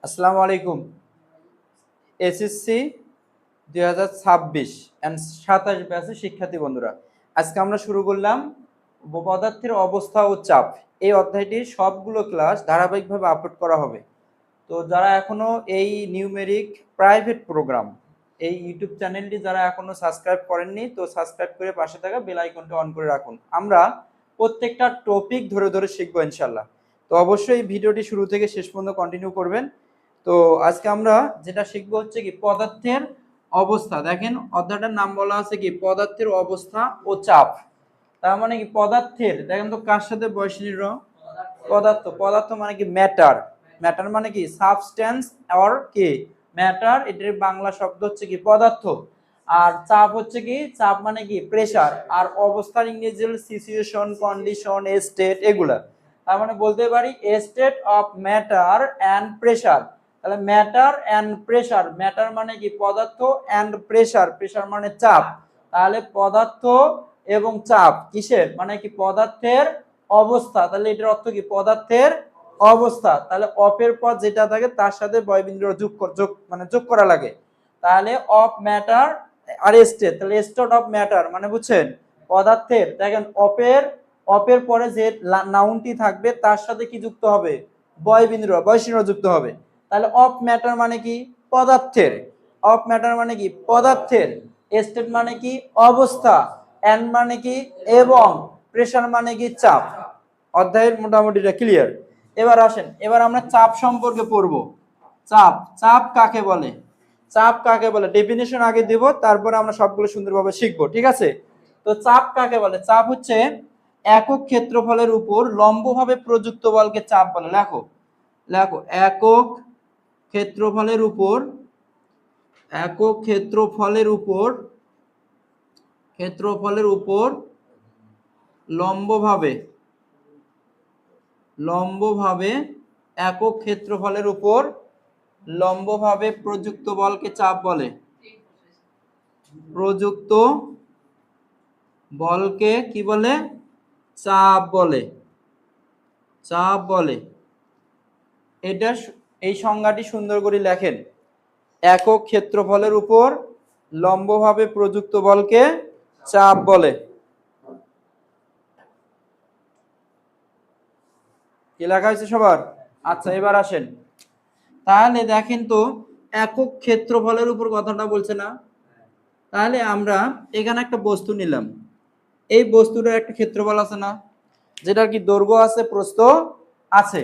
আসসালামু আলাইকুম। SSC 2026 and 27 ব্যাচের শিক্ষার্থী বন্ধুরা, আজকে আমরা শুরু করলাম পদার্থের অবস্থা ও চাপ। এই অধ্যায়টির সবগুলো ক্লাস ধারাবাহিকভাবে আপলোড করা হবে। তো যারা এখনো এই নিউমেরিক প্রাইভেট প্রোগ্রাম এই ইউটিউব চ্যানেলটি যারা এখনো সাবস্ক্রাইব করেননি, তো সাবস্ক্রাইব করে পাশে থাকা বেল আইকনটা অন করে রাখুন। আমরা প্রত্যেকটা টপিক ধরে ধরে শিখবো ইনশাল্লাহ। তো অবশ্যই ভিডিওটি শুরু থেকে শেষ পর্যন্ত কন্টিনিউ করবেন। তো আজকে আমরা যেটা শিখবো হচ্ছে কি পদার্থের অবস্থা। দেখেন অধ্যায়টার নাম বলা আছে কি পদার্থের অবস্থা ও চাপ। তার মানে কি পদার্থের, দেখেন তো কার সাথে বয়সীর পদার্থ। পদার্থ মানে কি ম্যাটার। ম্যাটার মানে কি সাবস্টেন্স অর কি ম্যাটার, এটার বাংলা শব্দ হচ্ছে কি পদার্থ। আর চাপ হচ্ছে কি চাপ মানে কি প্রেসার। আর অবস্থার ইংরেজি হলো সিচুয়েশন, কন্ডিশন, স্টেট এগুলা। তার মানে বলতে পারি state of matter and pressure. তাহলে ম্যাটার অ্যান্ড প্রেসার, ম্যাটার মানে কি পদার্থ অ্যান্ড প্রেসার, প্রেসার মানে চাপ। তাহলে পদার্থ এবং চাপ কিসের, মানে কি পদার্থের অবস্থা। তাহলে এটার অর্থ কি পদার্থের অবস্থা। তাহলে অপের পর যেটা থাকে তার সাথে বয়বিন্দু যোগ করা লাগে। তাহলে অফ ম্যাটার আর স্টেট, তাহলে স্টেট অফ ম্যাটার মানে বুঝছেন পদার্থের। দেখেন অপের পরে যে নাউনটি থাকবে তার সাথে কি যুক্ত হবে, বয়সিন্দ্র যুক্ত হবে। তাহলে অফ ম্যাটার মানে কি পদার্থের, অফ ম্যাটার মানে কি পদার্থের, স্টেট মানে কি অবস্থা, এন্ড মানে কি এবং, প্রেসার মানে কি চাপ। অধ্যায়ের মোটামুটি ক্লিয়ার। এবার আসেন, এবার আমরা চাপ সম্পর্কে পড়বো। চাপ, চাপ কাকে বলে, চাপ কাকে বলে ডেফিনেশন আগে দেব, তারপরে আমরা সবগুলো সুন্দরভাবে শিখবো, ঠিক আছে। তো চাপ কাকে বলে, চাপ হচ্ছে একক ক্ষেত্রফলের উপর লম্বভাবে প্রযুক্ত বলকে চাপ বলে। লেখো লেখো একক ক্ষেত্রফলের উপর, একক ক্ষেত্রফলের উপর লম্বভাবে একক ক্ষেত্রফলের উপর লম্বভাবে প্রযুক্ত বলকে চাপ বলে। প্রযুক্ত বলকে কি বলে, চাপ বলে, চাপ বলে। এটা এই সংজ্ঞাটি সুন্দর করে লেখেন, একক ক্ষেত্রফলের উপর লম্বভাবে প্রযুক্ত বলকে চাপ বলে। কি লেখা হয়েছে সবার? আচ্ছা এবার আসেন, তাহলে দেখেন তো একক ক্ষেত্রফলের উপর কথাটা বলছে না। তাহলে আমরা এখানে একটা বস্তু নিলাম, এই বস্তুটার একটা ক্ষেত্রফল আছে না, যেটার কি দৈর্ঘ্য আছে প্রস্থ আছে।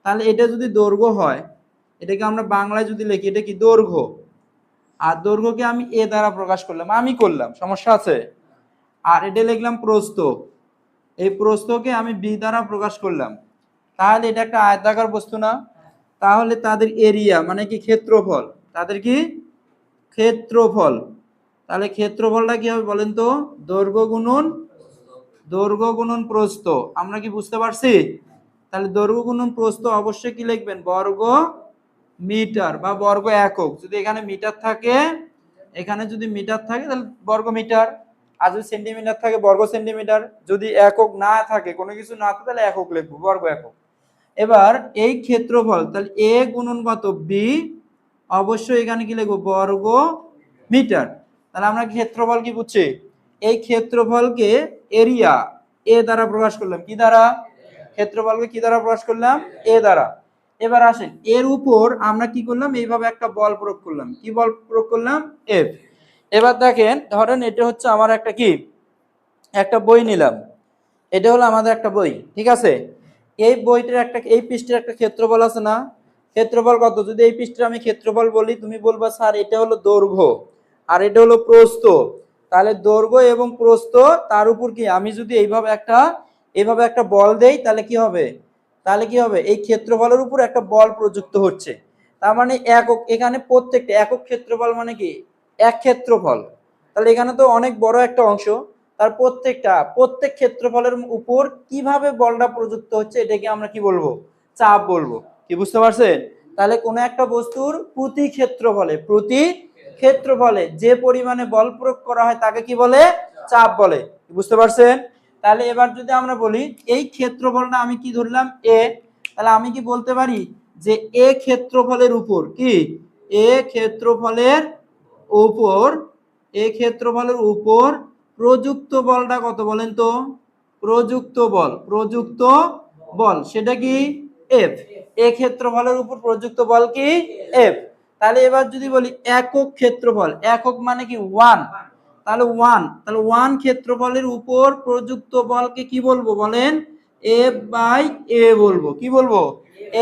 তাহলে এটা যদি দৈর্ঘ্য হয়, এটাকে আমরা বাংলায় যদি লিখি এটা কি দৈর্ঘ্য। আর দৈর্ঘ্যকে আমি এ দ্বারা প্রকাশ করলাম, আমি করলাম, সমস্যা আছে। আর এটা লিখলাম প্রস্থ, এই প্রস্থকে আমি বি দ্বারা প্রকাশ করলাম। তাহলে এটা একটা আয়তাকার বস্তু না। তাহলে তাদের এরিয়া মানে কি ক্ষেত্রফল, তাদের কি ক্ষেত্রফল। তাহলে ক্ষেত্রফলটা কি হবে বলেন তো, দৈর্ঘ্য গুণন প্রস্থ। আমরা কি বুঝতে পারছি? তাহলে দৈর্ঘ্য গুণন প্রস্থ অবশ্যই কি লিখবেন, বর্গ মিটার বা বর্গ একক। যদি এখানে মিটার থাকে, এখানে যদি মিটার থাকে তাহলে বর্গ মিটার, আর যদি সেন্টিমিটার থাকে বর্গ সেন্টিমিটার, যদি একক না থাকে কোনো কিছু না থাকে তাহলে একক লিখবো, বর্গ একক। এবার এই ক্ষেত্রফল, তাহলে এ গুণন কত বি, অবশ্যই এখানে কি লিখবো বর্গ মিটার। তাহলে আমরা ক্ষেত্রফল কি বুঝছি, এই ক্ষেত্রফলকে এরিয়া এ দ্বারা প্রকাশ করলাম, কি দ্বারা, ক্ষেত্রফলকে কি দ্বারা প্রকাশ করলাম, এ দ্বারা। এবার আসেন এর উপর আমরা কি করলাম, এইভাবে একটা বল প্রয়োগ করলাম, কি বল প্রয়োগ করলাম, এফ। এবার দেখেন ধরেন এটা হচ্ছে আমার একটা কি একটা বই নিলাম, এটা হলো আমাদের একটা বই, ঠিক আছে। এই বইটার একটা, এই পৃষ্ঠের একটা ক্ষেত্রফল আছে না, ক্ষেত্রফল কত, যদি এই পৃষ্ঠের আমি ক্ষেত্রফল বলি তুমি বলবা স্যার এটা হলো দৈর্ঘ্য আর এটা হলো প্রস্থ। তাহলে দৈর্ঘ্য এবং প্রস্থ, তার উপর কি আমি যদি এইভাবে একটা বল দেই তাহলে কি হবে, এই ক্ষেত্রফলের উপর একটা বল প্রযুক্ত হচ্ছে। তার মানে একক, এখানে প্রত্যেকটা একক ক্ষেত্রফল মানে কি এক ক্ষেত্রফল। তাহলে এখানে তো অনেক বড় একটা অংশ, তার প্রত্যেক ক্ষেত্রফলের উপর কিভাবে বলটা প্রযুক্ত হচ্ছে এটাকে আমরা কি বলবো, চাপ বলবো। কি বুঝতে পারছেন? তাহলে কোন একটা বস্তুর প্রতি ক্ষেত্রফলে যে পরিমাণে বল প্রয়োগ করা হয় তাকে কি বলে, চাপ বলে। বুঝতে পারছেন? তাহলে এবার যদি আমরা বলি এই ক্ষেত্রফলটা আমি কি ধরলাম এ, তাহলে আমি কি বলতে পারি যে এ ক্ষেত্রফলের উপর কি এ ক্ষেত্রফলের উপর প্রযুক্ত বলটা কত বলেন তো? প্রযুক্ত বল সেটা কি এফ। এ ক্ষেত্রফলের উপর প্রযুক্ত বল কি এফ। তাহলে এবার যদি বলি একক ক্ষেত্রফল, একক মানে কি ওয়ান, তাহলে ওয়ান ক্ষেত্রফলের উপর প্রযুক্ত বলকে কি বলবো বলেন? এফ বাই এ বলবো। কি বলবো?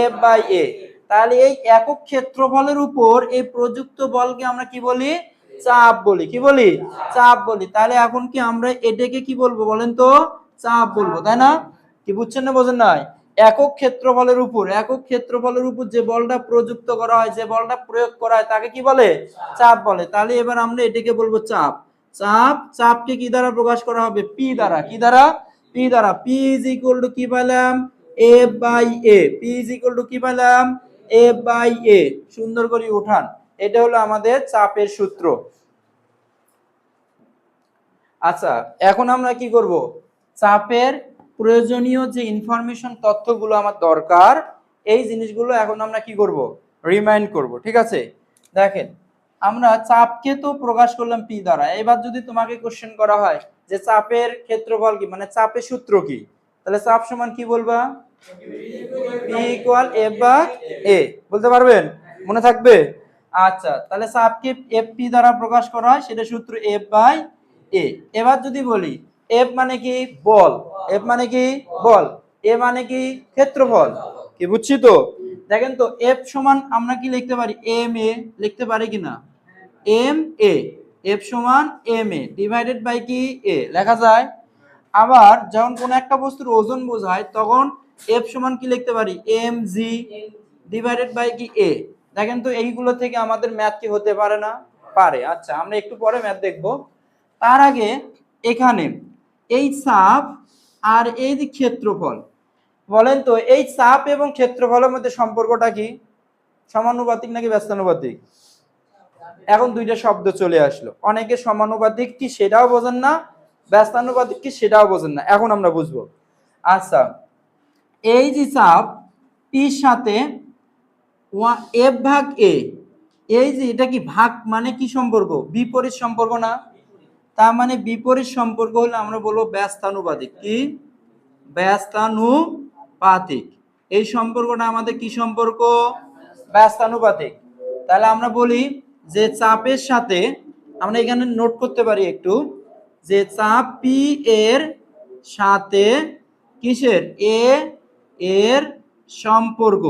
F by A. তাহলে এই একক ক্ষেত্রফলের উপর এই প্রযুক্ত বলকে আমরা কি বলি? চাপ বলি। কি বলি? চাপ বলি। তাহলে এখন কি আমরা এটাকে কি বলবো বলেন তো? চাপ বলবো, তাই না? কি বুঝছেন না বোঝেন নাই? একক ক্ষেত্রফলের উপর যে বলটা প্রযুক্ত করা হয়, যে বলটা প্রয়োগ করা হয় তাকে কি বলে? চাপ বলে। তাহলে এবার আমরা এটাকে বলবো চাপ। চাপকে কি দ্বারা প্রকাশ করা হবে? পি দ্বারা। কি দ্বারা? পি দ্বারা। পি ইজ ইকুয়াল টু কি পেলাম? F by A. P is equal to কি পেলাম? F by A. সুন্দর করে উঠান। এটা হলো আমাদের চাপের সূত্র। আচ্ছা, এখন আমরা কি করব? চাপের প্রয়োজনীয় যে ইনফরমেশন তথ্যগুলো আমার দরকার, এই জিনিসগুলো এখন আমরা কি করব? রিমাইন্ড করব। ঠিক আছে, দেখেন আমরা চাপকে তো প্রকাশ করলাম পি দ্বারা। এবার যদি তোমাকে কোশ্চেন করা হয় যে চাপের ক্ষেত্রফল কি, মানে চাপের সূত্র কি, তাহলে চাপ সমান কি বলবা? পি ইকুয়াল এফ বাই এ। বলতে পারবেন? মনে থাকবে? আচ্ছা, তাহলে চাপকে এফ পি দ্বারা প্রকাশ করা হয়, সেটা সূত্র এফ বাই এ। এবার যদি বলি এফ মানে কি বল, এফ মানে কি বল, এ মানে কি ক্ষেত্রফল। কি বুঝছি তো? দেখেন তো এফ সমান আমরা কি লিখতে পারি? এম এ লিখতে পারি কিনা? M A. এফ সমান এম এ ডিভাইডেড বাই কি এ লেখা যায়। আবার যখন কোন একটা বস্তুর ওজন বোঝায় তখন এফ সমান কি লিখতে পারি? এম জি ডিভাইডেড বাই কি এ। দেখেন তো এইগুলো থেকে আমাদের ম্যাথ কি হতে পারে না? পারে। আচ্ছা, আমরা একটু পরে ম্যাথ দেখব। তার আগে এখানে এই চাপ আর এই যে ক্ষেত্রফল, বলেন তো এই চাপ এবং ক্ষেত্রফলের মধ্যে সম্পর্কটা কি? সমানুপাতিক নাকি ব্যস্তানুপাতিক? এখন দুইটা শব্দ চলে আসলো। অনেকে সমানুপাতিক কি সেটাও বোঝেন না, ব্যস্তানুপাতিক কি সেটাও বোঝেন না। এখন আমরা বুঝবো। আচ্ছা, এই যে চাপ পির সাথে এফ ভাগ এ, এই যে এটা কি ভাগ মানে কি সম্পর্ক? বিপরীত সম্পর্ক না? তার মানে বিপরীত সম্পর্ক হলে আমরা বলবো ব্যস্তানুপাতিক। কি? ব্যস্তানুপাতিক। এই সম্পর্কটা আমাদের কি সম্পর্ক? ব্যস্তানুপাতিক। তাহলে আমরা বলি যে চাপের সাথে, আমরা এখানে নোট করতে পারি একটু, যে চাপ পি এর সাথে কিসের? এ এর সম্পর্ক।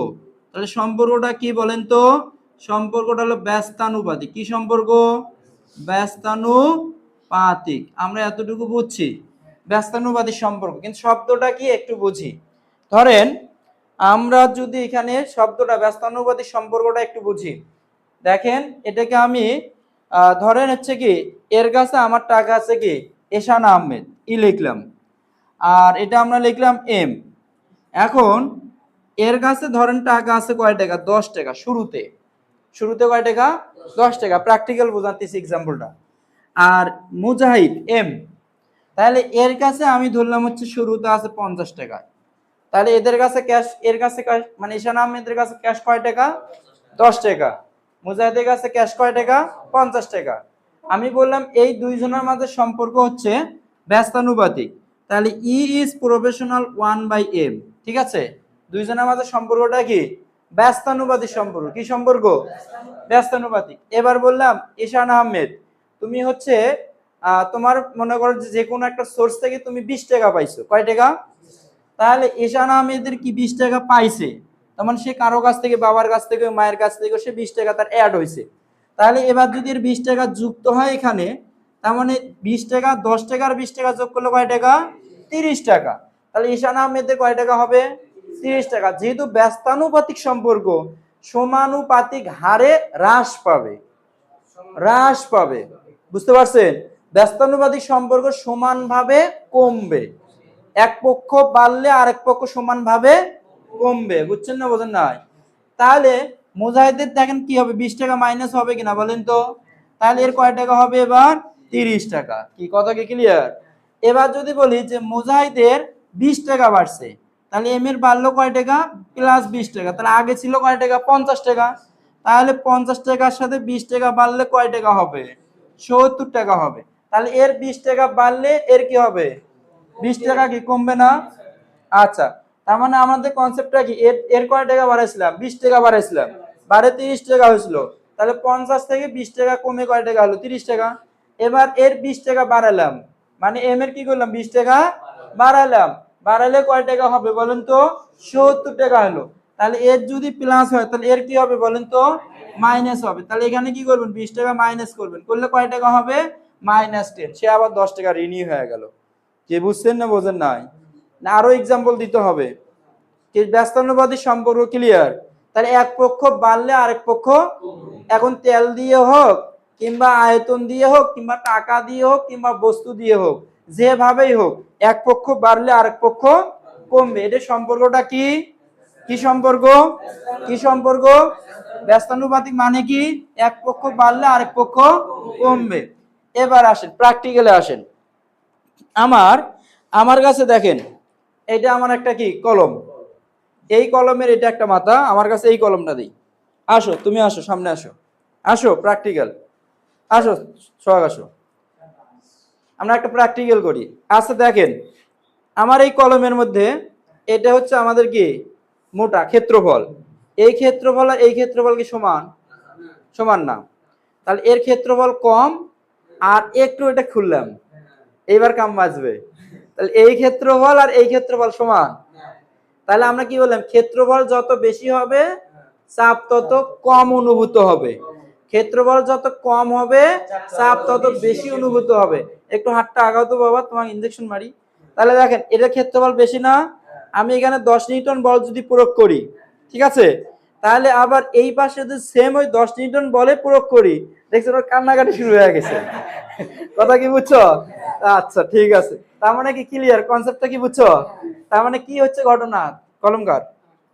তাহলে সম্পর্কটা কি বলেন তো? সম্পর্কটা হলো ব্যস্তানুপাতিক। কি সম্পর্ক? ব্যস্তানুপাতিক। আমরা এতটুকু বুঝছি ব্যস্তানুপাতিক সম্পর্ক, কিন্তু শব্দটা কি একটু বুঝি। ধরেন আমরা যদি এখানে শব্দটা ব্যস্তানুপাতিক সম্পর্কটা একটু বুঝি, দেখেন এটাকে আমি ধরেন হচ্ছে কি এর কাছে আমার টাকা আছে কি এশান আহমেদ ই লিখলাম, আর এটা আমরা লিখলাম এম। এখন এর কাছে ধরেন টাকা আছে কয় টাকা? 10 টাকা। শুরুতে কয় টাকা? 10 টাকা। প্র্যাকটিক্যাল বোঝাতেছি এক্সাম্পলটা। আর মুজাহিদ এম, তাহলে এর কাছে আমি ধরলাম হচ্ছে শুরুতে আছে 50 টাকা। তাহলে এদের কাছে ক্যাশ, এর কাছে ক্যাশ মানে ঈশান আহমেদের কাছে ক্যাশ কয় টাকা? 10 টাকা। মুজাহিদের কাছে ক্যাশ কয় টাকা? 50 টাকা। আমি বললাম এই দুইজনের মাঝে সম্পর্ক হচ্ছে ব্যস্তানুপাতিক। তাহলে ই ইজ প্রফেশনাল 1/m। ঠিক আছে, দুইজনের মাঝে সম্পর্কটা কি? ব্যস্তানুপাতিক সম্পর্ক। কি সম্পর্ক? ব্যস্তানুপাতিক। এবার বললাম ঈশান আহমেদ, তুমি হচ্ছে তোমার মনে করো যে কোনো একটা সোর্স থেকে তুমি 20 টাকা পাইছো। কয় টাকা? তাহলে ঈশান আহমেদের কি 20 টাকা পাইছে, তার মানে সে কারো কাছ থেকে, বাবার কাছ থেকে, মায়ের কাছ থেকে সে 20 টাকা তার অ্যাড হয়েছে। তাহলে এবার যদি এর 20 টাকা যুক্ত হয় এখানে, তার মানে 20 টাকা 10 টাকার 20 টাকা যোগ করলে কয় টাকা? 30 টাকা। তাহলে ঈশান আহমেদের কয় টাকা হবে? 30 টাকা। যেহেতু ব্যস্তানুপাতিক সম্পর্ক, সমানুপাতিক হারে হ্রাস পাবে। বুঝতে পারছেন? ব্যস্তানুপাতিক সম্পর্ক সমানভাবে কমবে। এক পক্ষ বাড়লে আরেক পক্ষ সমানভাবে কমবে। বুঝছেন না বোঝেন নাই? তাহলে মুজাহিদের দেখেন কি হবে? 20 টাকা মাইনাস হবে কিনা বলেন তো? তাহলে এর কয় টাকা হবে এবার? 30 টাকা। কি কথা কি ক্লিয়ার? এবার যদি বলি যে মুজাহিদের 20 টাকা বাড়ছে, তাহলে এম এর বাড়লো কয় টাকা, প্লাস 20 টাকা। তাহলে আগে ছিল কয় টাকা, 50 টাকা। তাহলে 50 টাকার সাথে 20 টাকা বাড়লে কয় টাকা হবে, 70 টাকা হবে। তাহলে এর 20 টাকা বাড়লে এর কি হবে, 20 টাকা কি কমবে না? আচ্ছা, তার মানে আমাদের কনসেপ্টটা কি, এর এর কয় টাকা বাড়াইছিলাম, 20 টাকা বাড়াইছিলাম, বাড়ে 30 টাকা হয়েছিল। তাহলে 50 থেকে 20 টাকা কমে কয় টাকা হলো, 30 টাকা। এবার এর 20 টাকা বাড়ালাম, মানে এম এর কি করলাম, 20 টাকা বাড়ালাম, বাড়ালে কয় টাকা হবে বলেন তো, 70 টাকা হলো। তাহলে এর যদি প্লাস হয় তাহলে এর কি হবে বলেন তো, মাইনাস হবে। তাহলে এখানে কি করবেন, 20 টাকা মাইনাস করবেন, করলে কয় টাকা হবে, -10। সে আবার 10 টাকা রিনিউ হয়ে গেল। কে বুঝছেন না বোঝেন নাই? না আরো এক্সাম্পল দিতে হবে? কি ব্যস্তানুপাতিক সম্পর্ক ক্লিয়ার? তাহলে এক পক্ষ বাড়লে আরেক পক্ষ, এখন তেল দিয়ে হোক কিংবা আয়তন দিয়ে হোক কিংবা টাকা দিয়ে হোক কিংবা বস্তু দিয়ে হোক, যেভাবেই হোক, এক পক্ষ বাড়লে আরেক পক্ষ কমবে। এটা সম্পর্কটা কি, কি সম্পর্ক, কি সম্পর্ক, ব্যস্তানুপাতিক মানে কি, এক পক্ষ বাড়লে আরেক পক্ষ কমবে। এবার আসেন প্র্যাকটিক্যালে আসেন। আমার আমার কাছে দেখেন, এটা আমার একটা কি কলম, এই কলমের এটা একটা মাথা, আমার কাছে এই কলমটা দিই। আসো তুমি আসো, সামনে আসো, আসো প্র্যাকটিক্যাল, আসো সোহাগ আসো, আমরা একটা প্র্যাকটিক্যাল করি। আচ্ছা দেখেন, আমার এই কলমের মধ্যে এটা হচ্ছে আমাদের কি মোটা ক্ষেত্রফল, এই ক্ষেত্রফল আর এই ক্ষেত্রফল কি সমান, সমান না। তাহলে এর ক্ষেত্রফল কম, আর একটু এটা খুললাম, এইবার কাম বাজবে। তাহলে এই ক্ষেত্রফল আর এই ক্ষেত্রফল সমান। তাহলে আমরা কি বললাম, ক্ষেত্রফল যত বেশি হবে চাপ তত কম অনুভূত হবে, ক্ষেত্রফল যত কম হবে চাপ তত বেশি অনুভূত হবে। একটু হাতটা আগাও তো বাবা, তোমাকে ইনজেকশন মারি। তাহলে দেখেন এটা ক্ষেত্রফল বেশি না, আমি এখানে 10 নিউটন বল যদি প্রয়োগ করি, ঠিক আছে, তাহলে আবার এই পাশে যদি সেম ওই 10 নিউটন বলে প্রয়োগ করি, দেখছেন ওর কান্নাকাটি শুরু হয়ে গেছে। কথা কি বুঝছো? আচ্ছা ঠিক আছে, তার মানে কি ক্লিয়ার, কনসেপ্টটা কি বুঝছো? তার মানে কি হচ্ছে ঘটনা, কলমকার,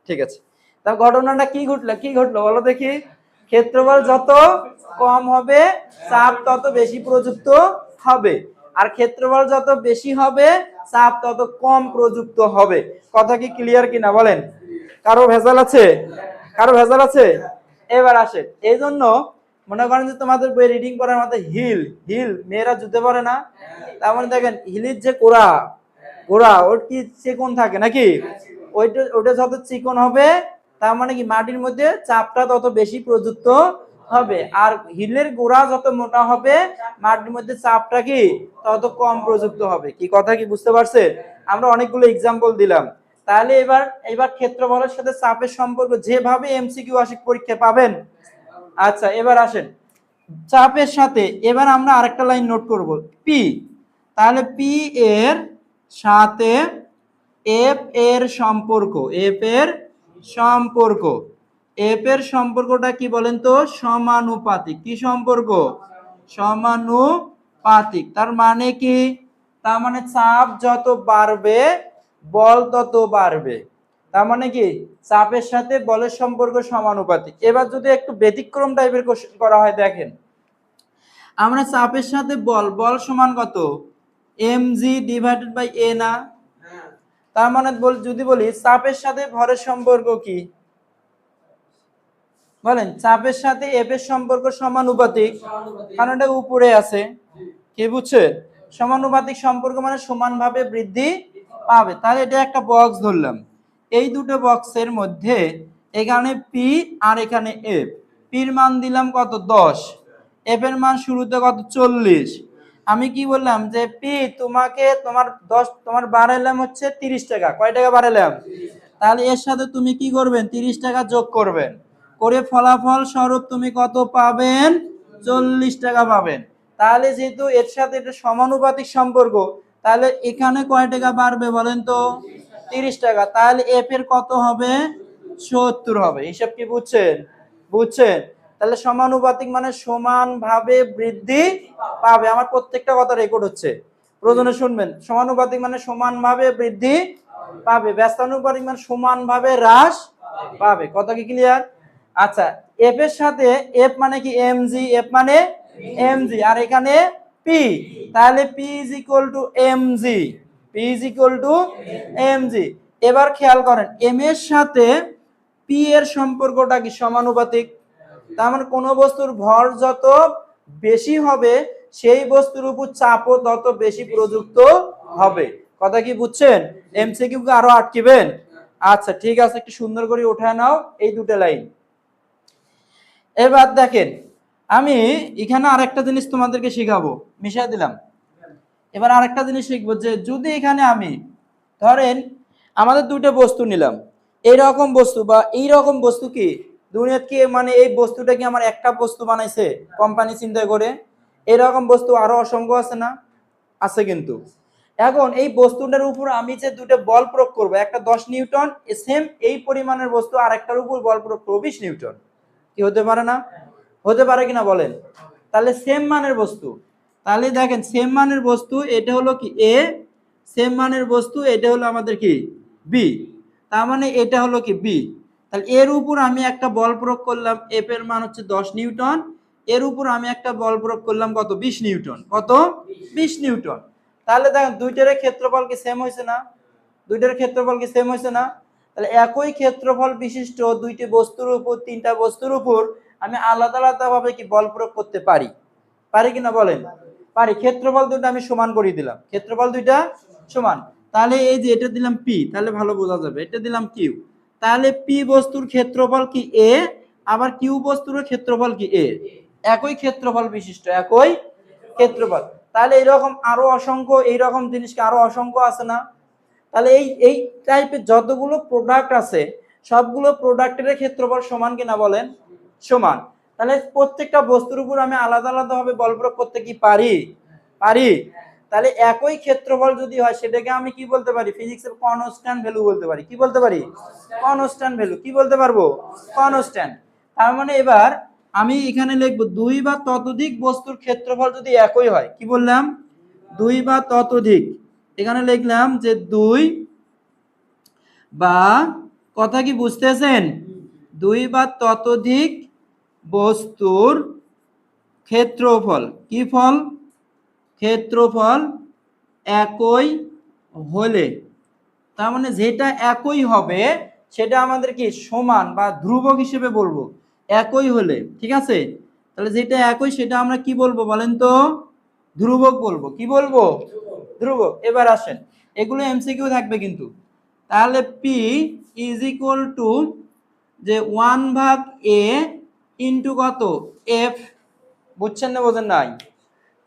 ঠিক আছে। তা ঘটনাটা কি ঘটলো, কি ঘটলো বলো দেখি, ক্ষেত্রফল যত কম হবে চাপ তত বেশি প্রযুক্ত হবে, আর ক্ষেত্রফল যত বেশি হবে চাপ তত কম প্রযুক্ত হবে। কথা কি ক্লিয়ার কিনা বলেন? কারো ভেজাল আছে, কারো ভেজাল আছে? এবার আসে, এই জন্য মনে করেন যে তোমাদের বই রিডিং করার মধ্যে হিল, হিল মেয়েরা জুতে পারে না, তার মানে দেখেন হিলের যে গোড়া, গোড়া ওর কি চিকন থাকে নাকি, ওইটা ওটা যত চিকন হবে তার মানে কি মাটির মধ্যে চাপটা তত বেশি প্রযুক্ত হবে, আর হিলের গোড়া যত মোটা হবে মাটির মধ্যে চাপটা কি তত কম প্রযুক্ত হবে। কি কথা কি বুঝতে পারছেন? আমরা অনেকগুলো এক্সাম্পল দিলাম। তাহলে এবার এবার ক্ষেত্রফলের সাথে চাপের সম্পর্ক যেভাবে এমসিকিউ আসে পরীক্ষা পাবেন। আচ্ছা এবার আসেন চাপের সাথে, এবার আমরা আরেকটা লাইন নোট করব, পি। তাহলে পি এর সাথে এফ এর সম্পর্ক, এফ এর সম্পর্ক, এফ এর সম্পর্কটা কি বলেন তো, সমানুপাতিক। কি সম্পর্ক, সমানুপাতিক। তার মানে কি, তার মানে চাপ যত বাড়বে বল তত বাড়বে। তার মানে কি চাপের সাথে বলের সম্পর্ক সমানুপাতিক। এবার যদি একটু ব্যতিক্রম টাইপের কোশ্চেন করা হয়, দেখেন আমরা চাপের সাথে বল, বল সমান কত, mg ডিভাইডেড বাই a না, তার মানে যদি বলি চাপের সাথে ভরের সম্পর্ক কি, বলেন চাপের সাথে এফ এর সম্পর্ক সমানুপাতিক, কারণ এটা উপরে আছে। কি বুঝছেন? সমানুপাতিক সম্পর্ক মানে সমানভাবে বৃদ্ধি পাবে। তাহলে এটা একটা বক্স ধরলাম, এই দুটো বক্সের মধ্যে এখানে পি আর এখানে এফ, পির মান দিলাম কত 10, এফ এর মান শুরুতে কত 40। আমি কি বললাম যে পি তোমাকে তোমার 10 তোমার বাড়াইলাম হচ্ছে 30 টাকা, কয় টাকা বাড়াইলাম, তাহলে এর সাথে তুমি কি করবেন 30 টাকা যোগ করবেন, করে ফলাফল স্বরূপ তুমি কত পাবেন, 40 টাকা পাবেন। তাহলে যেহেতু এর সাথে এটা সমানুপাতিক সম্পর্ক, তাহলে এখানে কয় টাকা বাড়বে বলেন তো, 30 টাকা। তাহলে এফ এর কত হবে, 70 হবে। হিসাব কি বুঝছেন? বুঝছেন? তাহলে সমানুপাতিক মানে সমানভাবে বৃদ্ধি পাবে। আমার প্রত্যেকটা কথা রেকর্ড হচ্ছে, প্রয়োজনে শুনবেন। সমানুপাতিক মানে সমানভাবে বৃদ্ধি পাবে, ব্যস্তানুপাতিক মানে সমানভাবে হ্রাস পাবে। কথা কি ক্লিয়ার? আচ্ছা এফ এর সাথে এফ মানে কি এমজি, এফ মানে এমজি, আর এখানে পি, তাহলে P is equal two MG, P is equal two MG. এবার খেয়াল করেন এম এর সাথে পি এর সম্পর্কটা কি সমানুপাতিক। তার মানে কোনো বস্তুর ভর যত বেশি হবে সেই বস্তুর উপর চাপও তত বেশি প্রযুক্ত হবে। কথা কি বুঝছেন? এমসিকিউ কে আরো আটকিবেন? আচ্ছা ঠিক আছে, একটু সুন্দর করে উঠায় নাও এই দুটো লাইন। এবার দেখেন আমি এখানে আরেকটা জিনিস তোমাদেরকে শেখাবো, মিশিয়ে দিলাম। এবার আরেকটা জিনিস শিখবো যে যদি এখানে আমি ধরেন আমাদের দুটো বস্তু নিলাম, এইরকম বস্তু বা এইরকম বস্তু কি দুনিয়াত কি মানে এই বস্তুটা কি আমার একটা বস্তু বানাইছে কোম্পানি চিন্তা করে? এরকম বস্তু আরো অসংখ্য আছে না? আছে কিন্তু। এখন এই বস্তুটার উপর আমি যে দুটো বল প্রয়োগ করবো, একটা 10 নিউটন, সেম এই পরিমাণের বস্তু আরেকটার উপর বল প্রয়োগ করবো 20 নিউটন, কি হতে পারে না? হতে পারে কিনা বলেন? তাহলে সেম মানের বস্তু, তাহলে দেখেন সেম মানের বস্তু এটা হলো কি এ, সেম মানের বস্তু এটা হলো আমাদের কি বি, তার মানে এটা হলো কি বি। তাহলে এর উপর আমি একটা বল প্রয়োগ করলাম, এফ এর মান হচ্ছে 10 নিউটন, এর উপর আমি একটা বল প্রয়োগ করলাম কত 20 নিউটন, কত 20 নিউটন। তাহলে দেখেন দুইটার ক্ষেত্রফল কি সেম হয়েছে না? দুইটার ক্ষেত্রফল কি সেম হয়েছে না? তাহলে একই ক্ষেত্রফল বিশিষ্ট দুইটি বস্তুর উপর তিনটা বস্তুর উপর আমি আলাদা আলাদা ভাবে কি বল প্রয়োগ করতে পারি, পারি কিনা বলেন? পারি। ক্ষেত্রফল দুটো আমি সমান করে দিলাম, ক্ষেত্রফল দুইটা সমান। তাহলে এই যে এটা দিলাম পি, তাহলে ভালো বোঝা যাবে, এটা দিলাম কিউ। তাহলে পি বস্তুর ক্ষেত্রফল কি এ, আবার কিউ বস্তুর ক্ষেত্রফল কি এ, একই ক্ষেত্রফল বিশিষ্ট, একই ক্ষেত্রফল। তাহলে এইরকম আরো অসংখ্য এইরকম জিনিসকে আরো অসংখ্য আছে না? তাহলে এই এই টাইপের যতগুলো প্রোডাক্ট আছে সবগুলো প্রোডাক্টের ক্ষেত্রফল সমান কিনা বলেন? সমান। তাহলে প্রত্যেকটা বস্তুর উপর আমি আলাদা আলাদা ভাবে বল প্রয়োগ করতে কি পারি? পারি। তাহলে একই ক্ষেত্রফল যদি হয় সেটাকে আমি কি বলতে পারি? ফিজিক্সের কনস্ট্যান্ট ভ্যালু বলতে পারি। কি বলতে পারি? Constant value. কি বলতে পারবো? কনস্ট্যান্ট। তার মানে এবার আমি এখানে লিখবো দুই বা ততোধিক বস্তুর ক্ষেত্রফল যদি একই হয়, কি বললাম? দুই বা ততোধিক। এখানে লিখলাম যে দুই বা, কথা কি বুঝতেছেন? দুই বা ততোধিক বস্তুর ক্ষেত্রফল, কি ফল? ক্ষেত্রফল একই হলে, তার মানে যেটা একই হবে সেটা আমাদের কি সমান বা ধ্রুবক হিসেবে বলবো, একই হলে, ঠিক আছে? তাহলে যেটা একই সেটা আমরা কি বলবো বলেন তো? ধ্রুবক বলবো। কি বলবো? ধ্রুবক। এবার আসেন, এগুলো এমসিকিউ থাকবে কিন্তু। তাহলে পি ইজ ইকুয়াল টু যে 1/a ইন্টু কত এফ, বুঝছেন না বোঝেন নাই?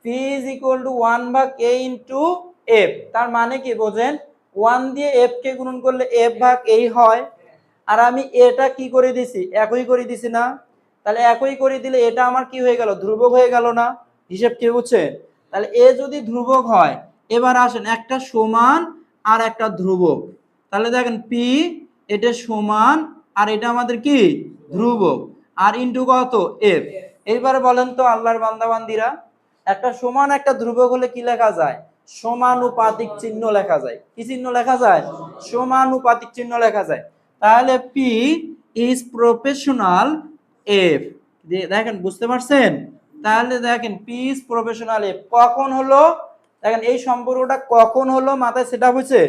P is equal two 1/a into F, তার মানে কি বোঝেন? 1 দিয়ে এফ কে গুণন করলে f/a হয়, আর আমি এটা কি করে দিছি? একই করে দিছি না? তাহলে একই করে দিলে এটা আমার কি হয়ে গেল? ধ্রুবক হয়ে গেল না? হিসাব কি বুঝছেন? তাহলে এ যদি ধ্রুবক হয়, এবার আসেন একটা সমান আর একটা ধ্রুবক। তাহলে দেখেন পি এটা সমান আর এটা আমাদের কি ধ্রুবক, আর ইন্টু কত এফ। এইবার বলেন তো আল্লাহর বান্দাবান্দিরা, একটা সমান একটা ধ্রুবক হলে কি লেখা যায়? সমানুপাতিক চিহ্ন লেখা যায়। কি চিহ্ন লেখা যায়? সমানুপাতিক চিহ্ন লেখা যায়। তাহলে পি ইজ প্রফেশনাল এফ, দেখেন বুঝতে পারছেন? তাহলে দেখেন পি ইজ প্রফেশনাল এফ কখন হলো? দেখেন এই সম্পর্কটা কখন হলো মাথায় সেটা হচ্ছে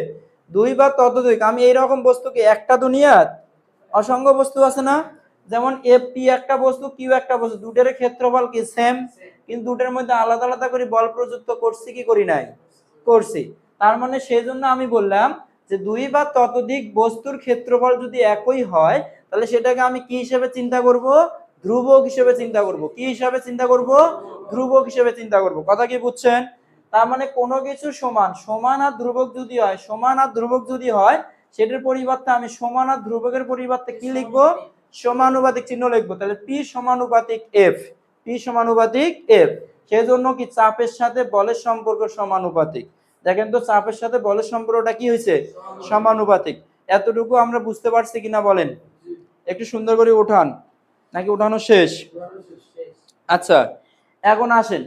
দুই বা ততোধিক। আমি এইরকম বস্তুকে একটা দুনিয়ার অসংখ্য বস্তু আছে না, যেমন এফ পি একটা বস্তু কিউ একটা বস্তু, দুটোর ক্ষেত্রফল কি সেম, কিন্তু দুটোর মধ্যে আলাদা আলাদা করে বল প্রযুক্ত করছি কি করি নাই? করছি। তার মানে সেই জন্য আমি বললাম যে দুই বা ততোধিক বস্তুর ক্ষেত্রফল যদি একই হয় তাহলে সেটাকে আমি কি হিসেবে চিন্তা করব? ধ্রুবক হিসেবে চিন্তা করব। কি হিসেবে চিন্তা করব? ধ্রুবক হিসেবে চিন্তা করব। কথা কি বুঝছেন? তার মানে কোনো কিছু সমান, সমান আর ধ্রুবক যদি হয়, সমান আর ধ্রুবক যদি হয় সেটার পরিবর্তে আমি সমান আর ধ্রুবকের পরিবর্তে কি লিখবো? সমানুপাতিক চিহ্ন লিখবো। তাহলে পি সমানুপাতিক এফ, পি সমানুপাতিক এফ। সেজন্য কি চাপের সাথে বলের সম্পর্ক সমানুপাতিক। দেখেন তো চাপের সাথে বলের সম্পর্কটা কি হয়েছে? সমানুপাতিক। এতটুকু আমরা বুঝতে পারছি কিনা বলেন? একটু সুন্দর করে উঠান, নাকি উঠানো শেষ? আচ্ছা এখন আসেন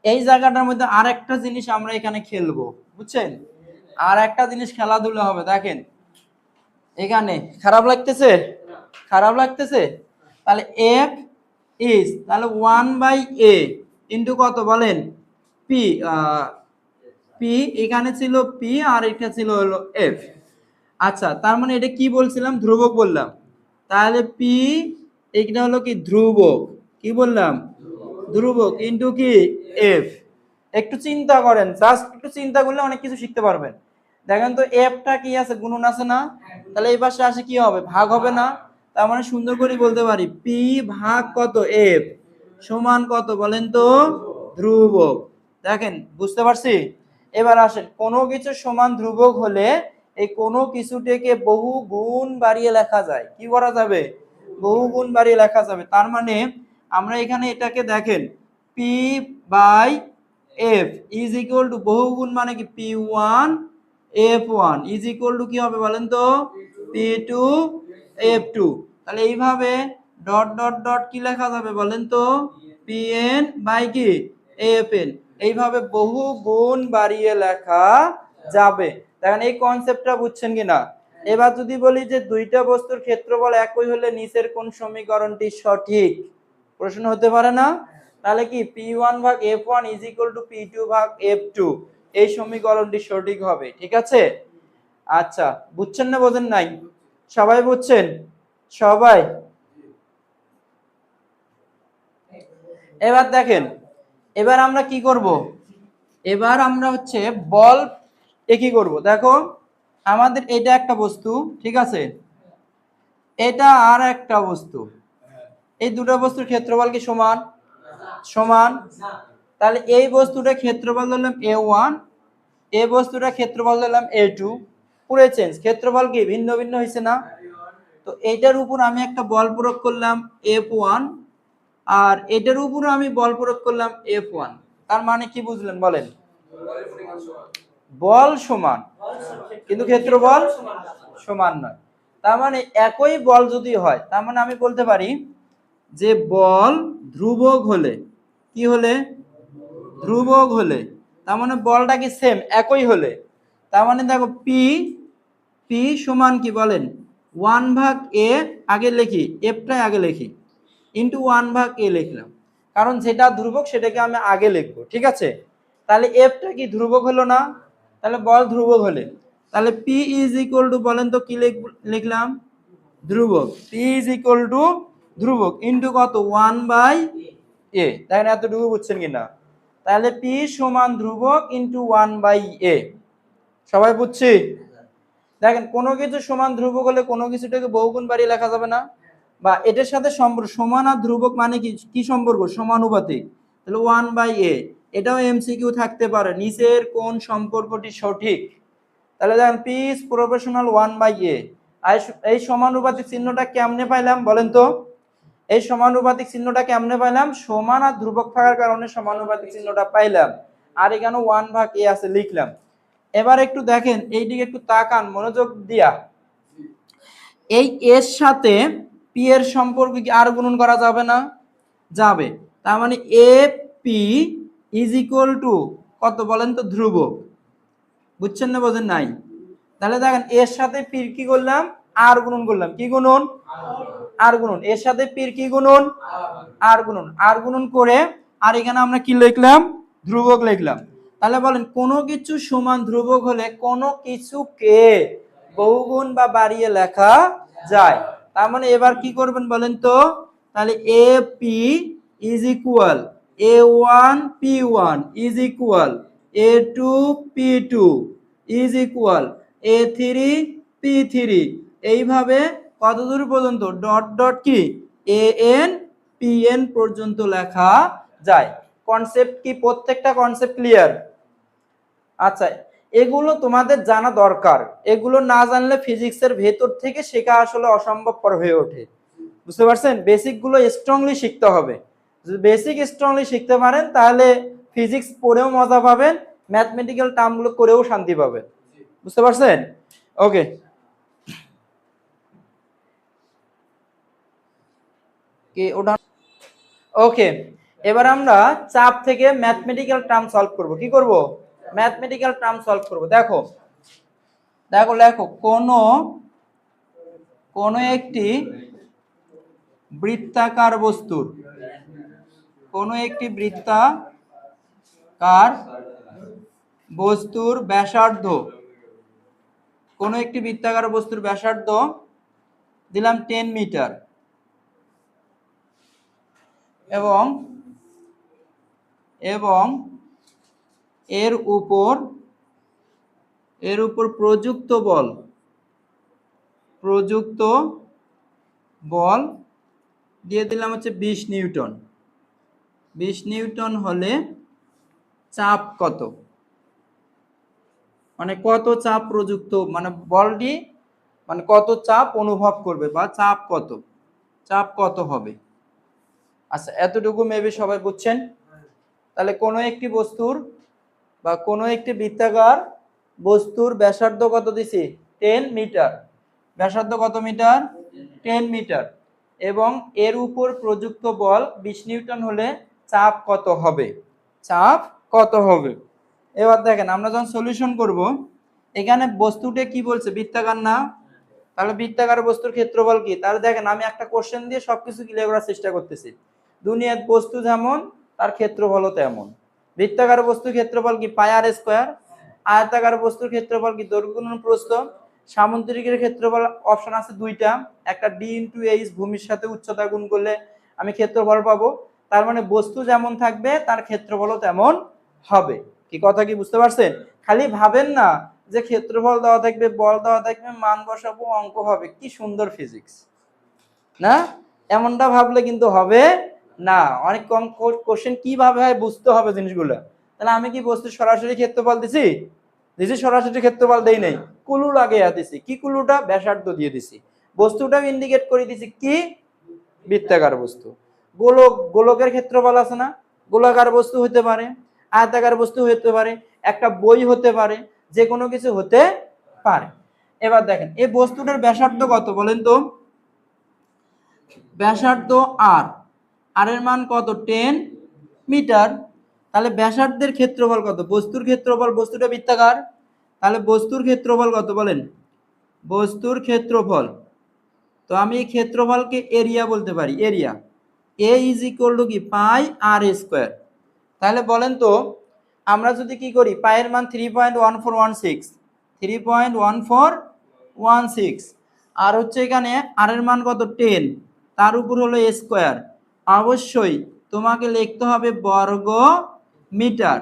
এই জায়গাটার মধ্যে আরেকটা জিনিস আমরা এখানে খেলবো, বুঝছেন? আর একটা জিনিস খেলাধুলা হবে। দেখেন এখানে খারাপ লাগতেছে? খারাপ লাগতেছে? তাহলে এফ ইজ, তাহলে 1/a ইন্টু কত বলেন? পি, পি এখানে ছিল পি আর এটা ছিল হলো এফ। আচ্ছা, তার মানে এটা কি বলছিলাম, ধ্রুবক বললাম। তাহলে পি এটা হলো কি ধ্রুবক, কি বললাম, ধ্রুবক ইন্টু কি এফ। একটু চিন্তা করেন, জাস্ট একটু চিন্তা করলে অনেক কিছু শিখতে পারবেন। দেখেন তো এফটা কি আছে, গুণন আছে না, তাহলে এই পাশে আসে কি হবে, ভাগ হবে না। তার মানে সুন্দর করে বলতে পারি পি ভাগ কত এফ সমান কত বলেন তো, ধ্রুবক। দেখেন বুঝতে পারছি। এবার আসেন, কোনো কিছু সমান ধ্রুবক হলে এই কোনো কিছুটাকে বহু গুণ বাড়িয়ে লেখা যায়। কি করা যাবে, বহু গুণ বাড়িয়ে লেখা যাবে। তার মানে আমরা এখানে এটাকে দেখেন P by F is equal to বহু গুণ মানে কি P one F one is equal to কি হবে বলেন তো, পি টু এফ টু। তাহলে এইভাবে ডট ডট ডট কি লেখা যাবে বলেন তো, পি এন বাই কি এফ এন। এইভাবে বহু গুণ বাড়িয়ে লেখা যাবে। দেখেন এই কনসেপ্টটা বুঝছেন কিনা। এবার যদি বলি যে দুইটা বস্তুর ক্ষেত্রফল একই হলে নিচের কোন সমীকরণটি সঠিক, প্রশ্ন হতে পারে না। তাহলে কি P1 ভাগ F1 is equal two P2 ভাগ F2, এই সমীকরণটি সঠিক হবে। ঠিক আছে, আচ্ছা বুঝছেন না বোঝেন নাই, সবাই বুঝছেন, সবাই। এবার দেখেন, এবার আমরা কি করব, এবার আমরা হচ্ছে বল এ কি করব, দেখো আমাদের এটা একটা বস্তু, ঠিক আছে, এটা আর একটা বস্তু, এই দুটো বস্তুর ক্ষেত্রফল কি সমান, সমান। তাহলে এই বস্তুটার ক্ষেত্রফল দিলাম A1, এই বস্তুটার ক্ষেত্রফল দিলাম A2, পুরো চেঞ্জ, ক্ষেত্রফল কি ভিন্ন ভিন্ন হয়েছে না। তো এইটার উপর আমি একটা বল প্রয়োগ করলাম F1, আর এটার উপর আমি বল প্রয়োগ করলাম F1। তার মানে কি বুঝলেন বলেন, বল সমান কিন্তু ক্ষেত্রফল সমান নয়। তার মানে একই বল যদি হয়, তার মানে আমি বলতে পারি যে বল ধ্রুবক হলে, কি হলে, ধ্রুবক হলে, তার মানে বলটা কি সেম একই হলে, তার মানে দেখো পি পি সমান কি বলেন, 1 ভাগ এ আগে লিখি, এফটাই আগে লিখি, ইন্টু 1 ভাগ এ লিখলাম, কারণ যেটা ধ্রুবক সেটাকে আমি আগে লিখবো। ঠিক আছে, তাহলে এফটা কি ধ্রুবক হলো না, তাহলে বল ধ্রুবক হলে তাহলে পি ইজ ইকুয়াল টু বলেন তো কি লিখলাম, ধ্রুবক, পি ইজ ইকুয়াল টু ধ্রুবক ইন্টু কত 1 বাই এ। দেখেন এতটুকু বুঝছেন কিনা, তাহলে পি সমান ধ্রুবক ইন্টু 1 বাই এ। সবাই বুঝছি। দেখেন কোনো কিছু সমান ধ্রুবক হলে কোনো কিছুটাকে বহুগুণ বাড়িয়ে লেখা যাবে না, বা এটার সাথে সম্পর্ক, সমান আর ধ্রুবক মানে কি কি সম্পর্ক, সমানুপাতিক। তাহলে 1 বাই এ, এটাও এমসিকিউ থাকতে পারে, নিচের কোন সম্পর্কটি সঠিক। তাহলে দেখেন পি ইজ প্রপোর্শনাল 1 বাই এ। এই সমানুপাতিক চিহ্নটা কেমনে পাইলাম বলেন তো, এই সমানুপাতিক চিহ্নটা কেমনে পাইলাম, সমান আর ধ্রুবক থাকার কারণে সমানুপাতিক চিহ্নটা পাইলাম, আর এখানে 1 ভাগ এ আছে লিখলাম। এবার একটু দেখেন এইদিকে একটু তাকান মনোযোগ দিয়া, এই এর সাথে পি এর সম্পর্ক কি আর গুণন করা যাবে না, যাবে। তার মানে এ পি ইজ ইকুয়াল টু কত বলেন তো, ধ্রুবক। বুঝছেন না বোঝেন নাই। তাহলে দেখেন এর সাথে পির কি করলাম, আর গুণন করলাম, কি গুণন, আর গুণন, এর সাথে পির কি গুণন, আর গুণন, আর গুণন করে, আর এখানে আমরা কি লিখলাম, ধ্রুবক লিখলাম। তাহলে বলেন কোনো কিছু সমান ধ্রুবক হলে কোনো কিছুকে বহুগুণ বা বাড়িয়ে লেখা যায়। তার মানে এবার কি করবেন বলেন তো, তাহলে এ P is equal A1 P1 is equal A2 P2 is equal A3 P3, এইভাবে কত দূর পর্যন্ত, ডট ডট কি AN PN পর্যন্ত লেখা যায়। কনসেপ্ট কি, প্রত্যেকটা কনসেপ্ট ক্লিয়ার? আচ্ছা, এগুলো তোমাদের জানা দরকার, এগুলো না জানলে ফিজিক্সের ভেতর থেকে শেখা আসলে অসম্ভবপর হয়ে ওঠে। বুঝতে পারছেন, বেসিক গুলো স্ট্রংলি শিখতে হবে। যদি বেসিক স্ট্রংলি শিখতে পারেন তাহলে ফিজিক্স পড়েও মজা পাবেন, ম্যাথমেটিক্যাল টার্মগুলো করেও শান্তি পাবেন। বুঝতে পারছেন? ওকে, কি ওটা, ওকে। এবার আমরা চাপ থেকে ম্যাথমেটিক্যাল টার্ম সলভ করব। কি করব, ম্যাথমেটিক্যাল টার্ম সলভ করব। দেখো দেখো লেখো, কোন একটি বৃত্তাকার বস্তুর, কোন একটি বৃত্তাকার বস্তুর ব্যাসার্ধ কোনো একটি বৃত্তাকার বস্তুর ব্যাসার্ধ দিলাম 10 মিটার এবং এবং এর উপর প্রযুক্ত বল দিয়ে দিলাম হচ্ছে 20 নিউটন। 20 নিউটন হলে চাপ কত, মানে কত চাপ প্রযুক্ত, মানে বলটি মানে কত চাপ অনুভব করবে বা চাপ কত হবে। আচ্ছা, এতটুকু মেবি সবাই বুঝছেন। তাহলে কোনো একটি বস্তুর বা কোনো একটি বৃত্তাকার বস্তুর ব্যাসার্ধ কত দিছি, 10 মিটার। ব্যাসার্ধ কত মিটার, 10 মিটার, এবং এর উপর প্রযুক্ত বল 20 নিউটন হলে চাপ কত হবে, এবার দেখেন আমরা যখন সলিউশন করব, এখানে বস্তুটা কি বলছে, বৃত্তাকার না, তাহলে বৃত্তাকার বস্তুর ক্ষেত্রফল কি, তাহলে দেখেন আমি একটা কোশ্চেন দিয়ে সবকিছু ক্লিয়ার করার চেষ্টা করতেছি। দুনিয়ার বস্তু যেমন তার ক্ষেত্রফলও তেমন। বৃত্তাকার বস্তুর ক্ষেত্রফল কি পাই আর স্কয়ার, আয়তাকার বস্তুর ক্ষেত্রফল কি দৈর্ঘ্য গুণন প্রস্থ, সামুদ্রিকের ক্ষেত্রফল অপশন আছে দুইটা, একটা ডি ইনটু এইচ ভূমির সাথে উচ্চতা গুণ করলে আমি ক্ষেত্রফল পাবো। তার মানে বস্তু যেমন থাকবে তার ক্ষেত্রফলও তেমন হবে। কি কথা কি বুঝতে পারছেন? খালি ভাবেন না যে ক্ষেত্রফল দেওয়া থাকবে, বল দেওয়া থাকবে, মান বসাবো, অঙ্ক হবে, কি সুন্দর ফিজিক্স না, এমনটা ভাবলে কিন্তু হবে না। অনেক কম কোশ্চেন কিভাবে হয় বুঝতে হবে জিনিসগুলো। তাহলে আমি কি বস্তুর সরাসরি ক্ষেত্রফল দিছি, সরাসরি ক্ষেত্রফল দেই নাই, কুলু লাগিয়ে দিছি। কি কুলুটা, ব্যাসার্ধ দিয়ে দিছি। বস্তুটাও ইন্ডিকেট করে দিছি কি, বৃত্তাকার বস্তু। গোলকের ক্ষেত্রফল আছে না, গোলাকার বস্তু হতে পারে, আয়তাকার বস্তু হতে পারে, একটা বই হতে পারে, যে কোনো কিছু হতে পারে। এবার দেখেন এই বস্তুটার ব্যাসার্ধ কত বলেন তো, ব্যাসার্ধ আর এর মান কত, 10 মিটার। তাহলে ব্যাসার্ধের ক্ষেত্রফল কত, বস্তুর ক্ষেত্রফল, বস্তুটা বৃত্তাকার, তাহলে বস্তুর ক্ষেত্রফল কত বলেন, বস্তুর ক্ষেত্রফল। তো আমি এই ক্ষেত্রফলকে এরিয়া বলতে পারি, area A is equal to কি পাই আর স্কয়ার। তাহলে বলেন তো আমরা যদি কি করি, পায়ের মান 3.1416, 3.1416, আর হচ্ছে এখানে আর এর মান কত 10, তার উপর হলো স্কয়ার। অবশ্যই তোমাকে লিখতে হবে বর্গ মিটার।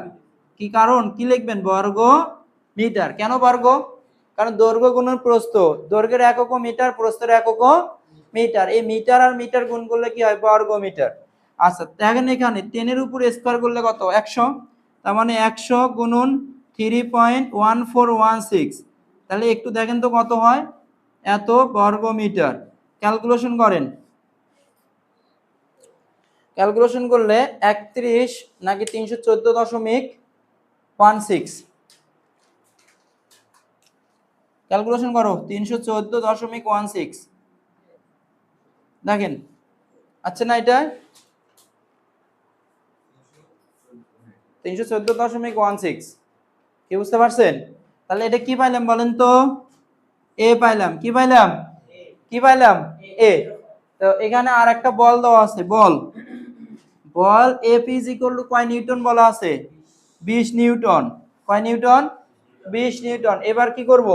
কি কারণ, কি লিখবেন, বর্গ মিটার। কেন বর্গ, কারণ দৈর্ঘ্য গুণন প্রস্থ, দৈর্ঘ্যের একক মিটার, প্রস্থের একক মিটার, এই মিটার আর মিটার গুণ করলে কি হয়, বর্গ মিটার। আচ্ছা দেখেন এখানে 10 এর উপর স্কয়ার করলে কত, 100, তার মানে 100 গুণন 3.1416, তাহলে একটু দেখেন তো কত হয়, এত বর্গ মিটার। ক্যালকুলেশন করেন, ক্যালকুলেশন করলে 31 নাকি 314.16, ক্যালকুলেশন করো 314.16 দেখেন, আচ্ছা না এটা 314.16, কি বুঝতে পারছেন? তাহলে এটা কি পাইলাম বলেন তো, এ পাইলাম, কি পাইলাম, এ। তো এখানে আর একটা বল দেওয়া আছে, বল এফ ইজ ইকুয়াল টু কয় নিউটন বলা আছে, 20 নিউটন। কয় নিউটন, 20 নিউটন। এবার কি করব,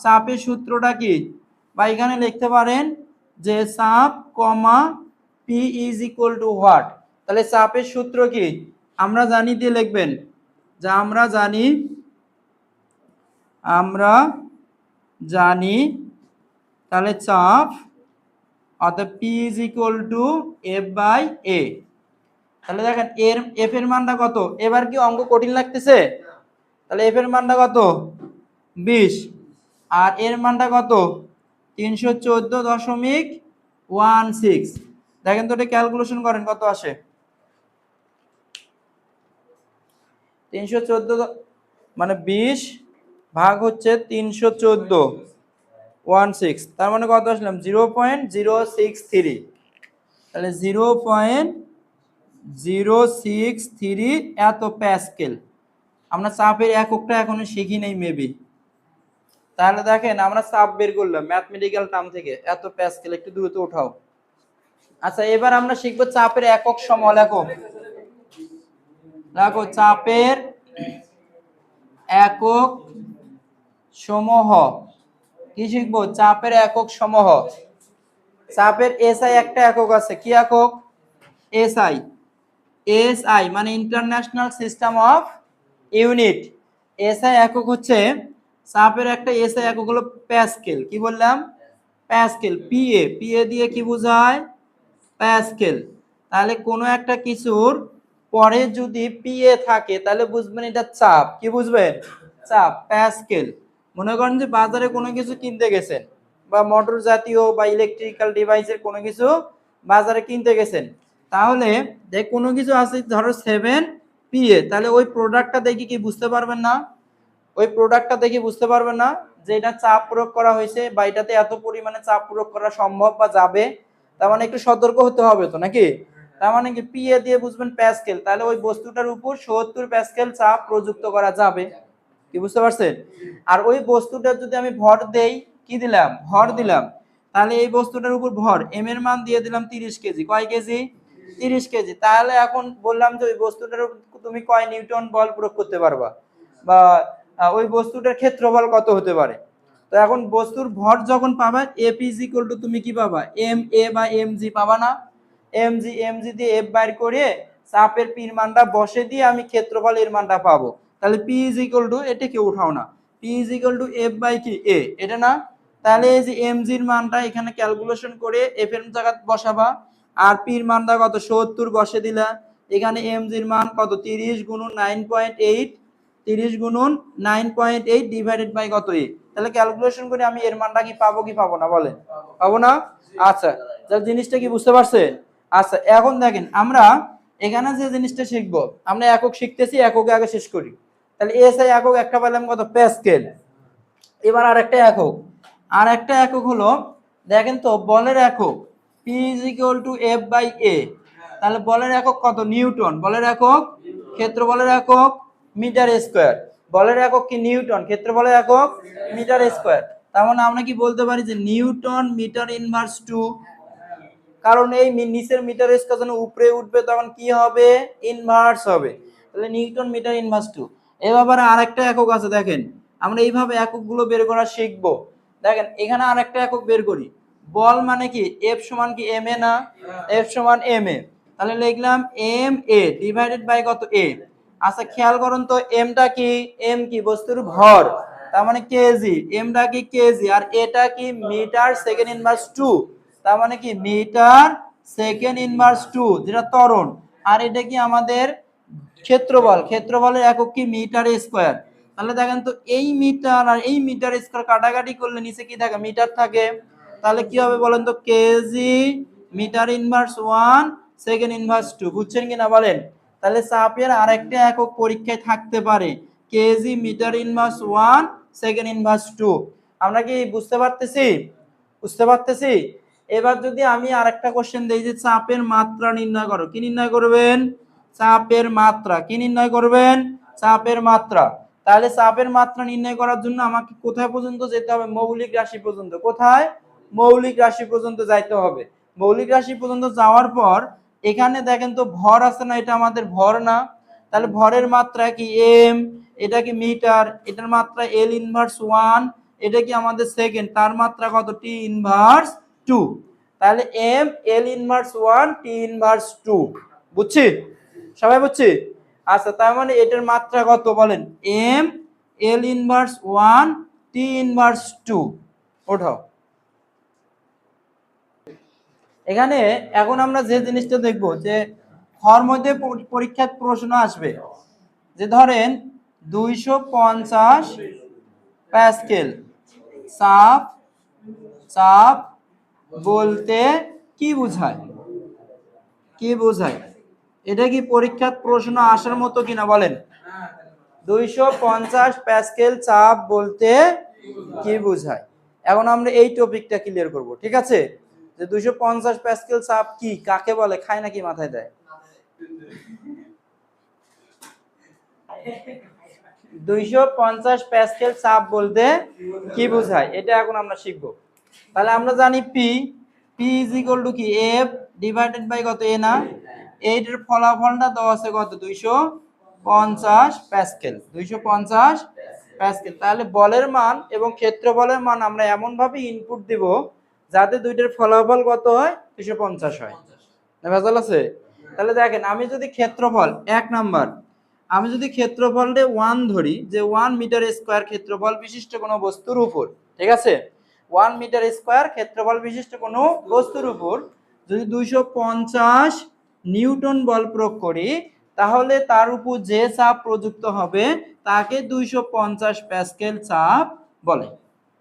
চাপের সূত্রটা কি, বা এখানে লিখতে পারেন যে চাপ কমা P is equal to what. তাহলে চাপের সূত্র কি আমরা জানি, দিয়ে লিখবেন যে আমরা জানি, তাহলে চাপ অর্থাৎ P is equal to F by A. তাহলে দেখেন এফ এর মানটা কত, এবার কি অঙ্ক কঠিন লাগতেছে, তাহলে এফ এর মানটা কত 20, আর এর মানটা কত 314.16। দেখেন তো এটা ক্যালকুলেশন করেন কত আসে, 314 মানে 20 ভাগ হচ্ছে 314.16, তার মানে কত আসলাম 0.063। তাহলে 0.063 এত প্যাসকেল। আমরা চাপের এককটা এখনো শিখি নাই মেবি। তাহলে দেখেন আমরা চাপ বের করলাম ম্যাথমেটিক্যাল টার্ম থেকে, এত প্যাসকেল, একটু দ্রুত উঠাও। আচ্ছা এবার আমরা শিখবো চাপের একক সময়। দেখো চাপের একক সমূহ। কি শিখবো? চাপের একক সমূহ। চাপের এসআই একটা একক আছে, কি একক? এসআই। এসআই মানে international system of unit. SI একক হচ্ছে চাপের একটা এসআই একক হলো প্যাসকেল। কি বললাম? প্যাসকেল। পিএ, পিএ দিয়ে কি বোঝায়? প্যাসকেল। তাহলে কোনো একটা কিছুর পরে যদি পিএ থাকে তাহলে বুঝবেন এটা চাপ। কি বুঝবেন? চাপ, প্যাসকেল। মনে করেন যে বাজারে কোনো কিছু কিনতে গেছেন, বা মোটর জাতীয় বা ইলেকট্রিক্যাল ডিভাইসের কোনো কিছু বাজারে কিনতে গেছেন, তাহলে দেখ কোনো কিছু আছে ধরো 7 পিএ, তাহলে ওই প্রোডাক্টটা দেখে কি বুঝতে পারবেন না? ওই প্রোডাক্টটা দেখে বুঝতে পারবেন না যে এটা চাপ প্রয়োগ করা হয়েছে বা এটাতে এত পরিমাণে চাপ প্রয়োগ করা সম্ভব বা যাবে। তার মানে একটু সতর্ক হতে হবে তো, নাকি? তার মানে কি পিএ দিয়ে বুঝবেন প্যাসকেল, তাহলে ওই বস্তুটার উপর ৭০ প্যাসকেল চাপ প্রযুক্ত করা যাবে। কি বুঝতে পারছেন? আর ওই বস্তুটার যদি আমি ভর দেই, কি দিলাম? ভর দিলাম। তাহলে এই বস্তুটার উপর ভর এম এর মান দিয়ে দিলাম 30 কেজি। কয় কেজি? 30 কেজি। তাহলে এখন বললাম যে ওই বস্তুটার উপর তুমি কয় নিউটন বল প্রয়োগ করতে পারবা, বা ওই বস্তুটার ক্ষেত্রফল কত হতে পারে। তো এখন বস্তুর ভর যখন পাবা, এফ ইজ ইকুয়াল টু তুমি কি পাবা? এম এ বা এম জি পাবা না? এম জি দিয়ে এফ বাইর করে চাপের পির মানটা বসে দিয়ে আমি ক্ষেত্রফল এর মানটা পাবো। তাহলে পি ইজ ইকুয়াল টু, এটা কেউ উঠাও না, P is equal to F by কি এ, এটা না? তাহলে এই যে এম জির মানটা এখানে ক্যালকুলেশন করে এফ এর জায়গা বসাবা, আর পির মানটা কত? ৭০ বসে দিলা। এখানে এম জির মান কত? 30 গুণন 9.8, 30 গুণন 9.8 ডিভাইডেড বাই কত? এ। তাহলে ক্যালকুলেশন করে আমি এর মানটা কি পাবো কি পাবো না বলেন? পাবো না? আচ্ছা, তাহলে জিনিসটা কি বুঝতে পারছেন? আচ্ছা, এখন দেখেন আমরা এখানে যে জিনিসটা শিখবো, আমরা একক শিখতেছি, এককে আগে শেষ করি। তাহলে এসআই একক একটা পেলাম কত? প্যাসকেল। এবার আরেকটা একক, আর একটা একক হলো দেখেন তো বলের একক, P is equal to F by A. তাহলে বলের একক কত? নিউটন। বলের একক, ক্ষেত্র বলের একক মিটার স্কোয়ার। বলের একক কি? নিউটন। ক্ষেত্র বলের একক মিটার স্কোয়ার। তার মানে আমরা কি বলতে পারি যে নিউটন মিটার ইনভার্স 2, কারণ এই নিচের মিটার স্কোয়ার যখন উপরে উঠবে তখন কি হবে? ইনভার্স হবে। তাহলে নিউটন মিটার ইনভার্স 2। এবার আরেকটা একক আছে, দেখেন আমরা এইভাবে এককগুলো বের করা শিখবো। দেখেন এখানে আরেকটা একক বের করি। বল মানে কি? এফ সমান কি এম এ না? এফ সমান এম এ। তাহলে লিখলাম এম এ ডিভাইডেড বাই কত? এ। আচ্ছা খেয়াল করুন তো, এমটা কি? এম কি? বস্তুর ভর, তার মানে কেজি। এমটা কি? কেজি। আর এটা কি? মিটার সেকেন্ড ইনভার্স 2, তার মানে কি? মিটার সেকেন্ড ইনভার্স 2, যেটা ত্বরণ। আর এটা কি? আমাদের ক্ষেত্রফল। ক্ষেত্রফলের একক কি? Metre square. তাহলে দেখেন তো এই মিটার আর এই মিটার স্কোয়ার কাটাকাটি করলে নিচে কি থাকে? মিটার থাকে। তাহলে কি হবে বলেন তো? Kg metre inverse 1 second inverse 2। বুঝছেন কিনা বলেন? তাহলে চাপের আরেকটা একক পরীক্ষায় থাকতে পারে, kg metre inverse 1 second inverse 2। আমরা কি বুঝতে পারতেছি? বুঝতে পারতেছি? এবার যদি আমি আরেকটা কোশ্চেন দেই যে চাপের মাত্রা নির্ণয় করো, কি নির্ণয় করবেন? চাপের মাত্রা। কি নির্ণয় করবেন? চাপের মাত্রা। তাহলে চাপের মাত্রা নির্ণয় করার জন্য আমাকে কোথায় পর্যন্ত যেতে হবে? মৌলিক রাশি পর্যন্ত। কোথায়? মৌলিক রাশি পর্যন্ত যাইতে হবে। মৌলিক রাশি পর্যন্ত যাওয়ার পর এখানে দেখেন তো ভর আছে না? এটা আমাদের ভর না? তাহলে ভরের মাত্রা কি? এম। এটা কি? মিটার। এটার মাত্রা এল ইনভার্স 1। এটা কি? আমাদের সেকেন্ড। তার মাত্রা কত? T inverse 2। তাহলে M L inverse 1 T inverse 2। বুঝছি? সবাই বুঝছি? আচ্ছা, তার মানে এটার মাত্রা কত বলেন? M L inverse 1 T inverse 2। ওঠাও। এখানে এখন আমরা যে জিনিসটা দেখব যে হর মধ্যে পরীক্ষার প্রশ্ন আসবে যে ধরেন 250 প্যাসকেল চাপ, চাপ বলতে কি বোঝায়? কি বোঝায়? এটা কি পরীক্ষার প্রশ্ন আসার মতো কিনা বলেন? 250 প্যাসকেল চাপ বলতে কি বোঝায়? এখন আমরা এই টপিকটা ক্লিয়ার করব, ঠিক আছে? যে 250 প্যাসকেল চাপ কি, কাকে বলে, খায় নাকি মাথায় দেয়? 250 প্যাসকেল চাপ বলতে কি বোঝায় এটা এখন আমরা শিখব। তাহলে আমরা জানি P, P is equal to কি? এফ ডিভাইডেড বাই কত? এ না? এইটার ফলাফলটা দেওয়া আছে কত? 250 প্যাসকেল। 250 প্যাসকেল। তাহলে বলের মান এবং ক্ষেত্রফলের মান আমরা এমন ভাবে ইনপুট দিব যাতে দুইটার ফলাফল কত হয় 250 হয়। ভেজাল আছে? তাহলে দেখেন আমি যদি ক্ষেত্রফল 1 নাম্বার, আমি যদি ক্ষেত্রফলটা 1 ধরি, যে 1 মিটার স্কয়ার ক্ষেত্রফল বিশিষ্ট কোনো বস্তুর উপর, ঠিক আছে, 1 মিটার স্কয়ার ক্ষেত্রফল বিশিষ্ট কোনো বস্তুর উপর যদি 250 নিউটন বল প্রয়োগ করি, তাহলে তার উপর যে চাপ প্রযুক্ত হবে তাকে 250 প্যাসকেল চাপ বলে।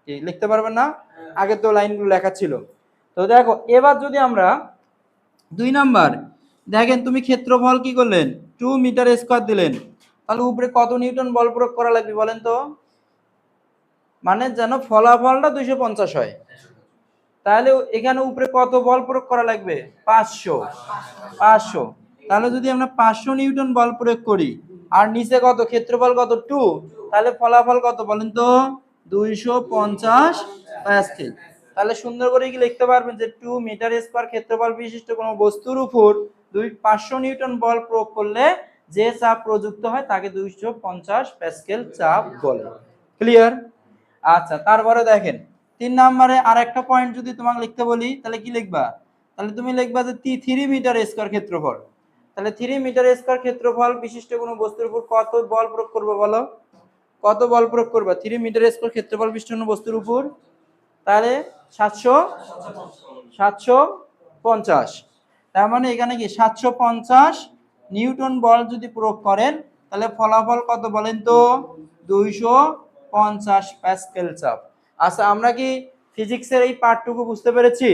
কি লিখতে পারবেন না? আগে তো লাইনগুলো লেখা ছিল। তো দেখো এবার যদি আমরা 2 নাম্বার, দেখেন তুমি ক্ষেত্রফল কি করলেন 2 মিটার স্কয়ার দিলেন, তাহলে উপরে কত নিউটন বল প্রয়োগ করা লাগবে বলেন তো? মানে যেন ফলাফলটা 250 হয়, তাহলে এখানে উপরে কত বল প্রয়োগ করা লাগবে? 500। তাহলে যদি আমরা 500 নিউটন বল প্রয়োগ করি আর নিচে কত ক্ষেত্রফল কত 2, তাহলে ফলাফল কত বলেন তো? 250 প্যাসকেল। তাহলে সুন্দর করে কি লিখতে পারবেন যে 2 মিটার স্কয়ার ক্ষেত্রফল বিশিষ্ট কোনো বস্তুর উপর 500 নিউটন বল প্রয়োগ করলে যে চাপ প্রযুক্ত হয় তাকে 250 প্যাসকেল চাপ বলে। ক্লিয়ার? আচ্ছা, তারপরে দেখেন 3 নম্বরে আরেকটা পয়েন্ট যদি তোমাকে লিখতে বলি তাহলে কি লিখবা? তাহলে তুমি লিখবা যে 3 মিটার স্কয়ার ক্ষেত্রফল। তাহলে 3 মিটার স্কয়ার ক্ষেত্রফল বিশিষ্ট কোনো বস্তুর উপর কত বল প্রয়োগ করবে বলো? কত বল প্রয়োগ করবা 3 মিটার স্কয়ার ক্ষেত্রফল বিশিষ্ট কোনো বস্তুর উপর? তাহলে 750। তার মানে এখানে কি 750 নিউটন বল যদি প্রয়োগ করেন তাহলে ফলাফল কত বলেন তো? 250 প্যাসকেল চাপ। আচ্ছা, আমরা কি ফিজিক্সের এই পার্টটুকু বুঝতে পেরেছি?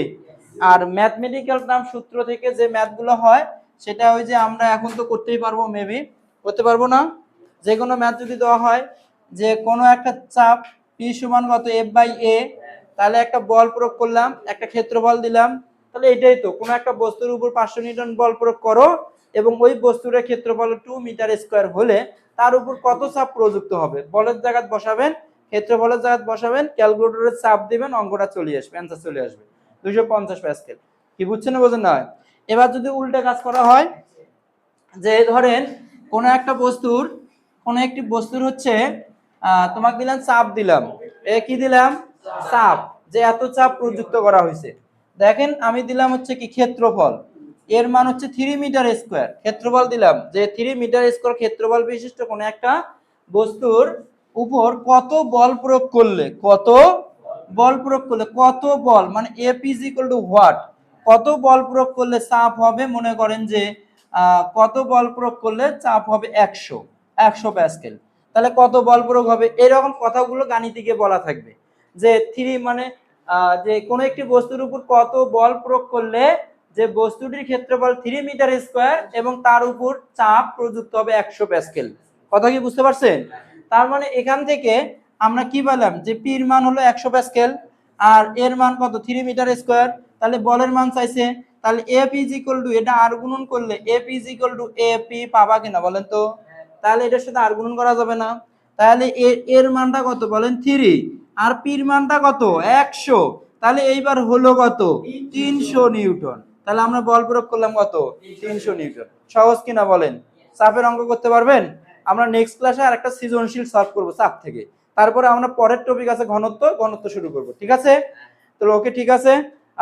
আর ম্যাথমেটিক্যাল টার্ম সূত্র থেকে যে ম্যাথগুলো হয় সেটা ওই যে আমরা এখন তো করতেই পারবো, মেবি করতে পারবো না? যে কোনো ম্যাথ যদি দেওয়া হয় যে কোনো একটা চাপ P সমান কত F/A, তাহলে একটা বল প্রয়োগ করলাম, একটা ক্ষেত্রফল দিলাম, তাহলে এটাই তো কোনো একটা বস্তুর উপর 500 নিউটন বল প্রয়োগ করো এবং ওই বস্তুর ক্ষেত্রফল 2 মিটার স্কয়ার হলে তার উপর কত চাপ প্রযুক্ত হবে বলের জায়গায় বসাবেন, ক্ষেত্রফলের জায়গায় বসাবেন, ক্যালকুলেটরে চাপ দিবেন, অঙ্কটা চলে আসবে, অ্যান্সার চলে আসবে 250 প্যাসকেল। কি বুঝছেন না বোঝেন না? এবার যদি উল্টে কাজ করা হয়, যে ধরেন কোনো একটা বস্তুর, কোনো একটি বস্তুর হচ্ছে তোমাকে দিলাম চাপ, দিলাম কি দিলাম? চাপ, যে এত চাপ প্রযুক্ত করা হয়েছে। দেখেন আমি দিলাম হচ্ছে কি ক্ষেত্রফল, এর মান হচ্ছে 3 মিটার স্কয়ার। ক্ষেত্রফল দিলাম যে 3 মিটার স্কয়ার ক্ষেত্রফল বিশিষ্ট কোনো একটা বস্তুর উপর কত বল প্রয়োগ করলে, কত বল প্রয়োগ করলে, কত বল মানে F is equal to what, কত বল প্রয়োগ করলে চাপ হবে, মনে করেন যে কত বল প্রয়োগ করলে চাপ হবে 100 প্যাসকেল। তাহলে কত বল প্রয়োগ হবে, এরকম কথাগুলো গাণিতিকে বলা থাকবে যে 3 মানে যে কোনো একটি বস্তুর উপর কত বল প্রয়োগ করলে যে বস্তুটির ক্ষেত্রফল 3 মিটার স্কয়ার এবং তার উপর চাপ প্রযুক্ত হবে 100 প্যাসকেল। কথা কি বুঝতে পারছেন? তার মানে এখান থেকে আমরা কি পেলাম যে P এর মান হলো 100 প্যাসকেল আর এর মান কত 3 মিটার স্কয়ার, তাহলে বলের মান চাইছে, তাহলে F is equal to, এটা আর গুণন করলে F is equal to AP পাবা কিনা বলেন তো? তাহলে এটার সাথে আর গুণন করা যাবে না, তাহলে এর মানটা কত বলেন 3 আর P এর মানটা কত 100, তাহলে এইবার হলো কত 300 নিউটন। তাহলে আমরা বল প্রয়োগ করলাম কত 300 নিউটন। সহজ কিনা বলেন? চাপের অঙ্ক করতে পারবেন? আমরা নেক্সট ক্লাসে আরেকটা সৃজনশীল সলভ করব চাপ থেকে, তারপরে আমরা পরের টপিক আছে ঘনত্ব শুরু করব, ঠিক আছে? তো ওকে, ঠিক আছে,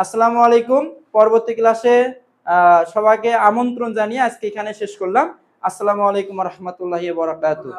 আসসালামু আলাইকুম। পরবর্তী ক্লাসে সবাইকে আমন্ত্রণ জানিয়ে আজকে এখানে শেষ করলাম। আসসালামু আলাইকুম ওয়া রাহমাতুল্লাহি ওয়া বারাকাতুহু।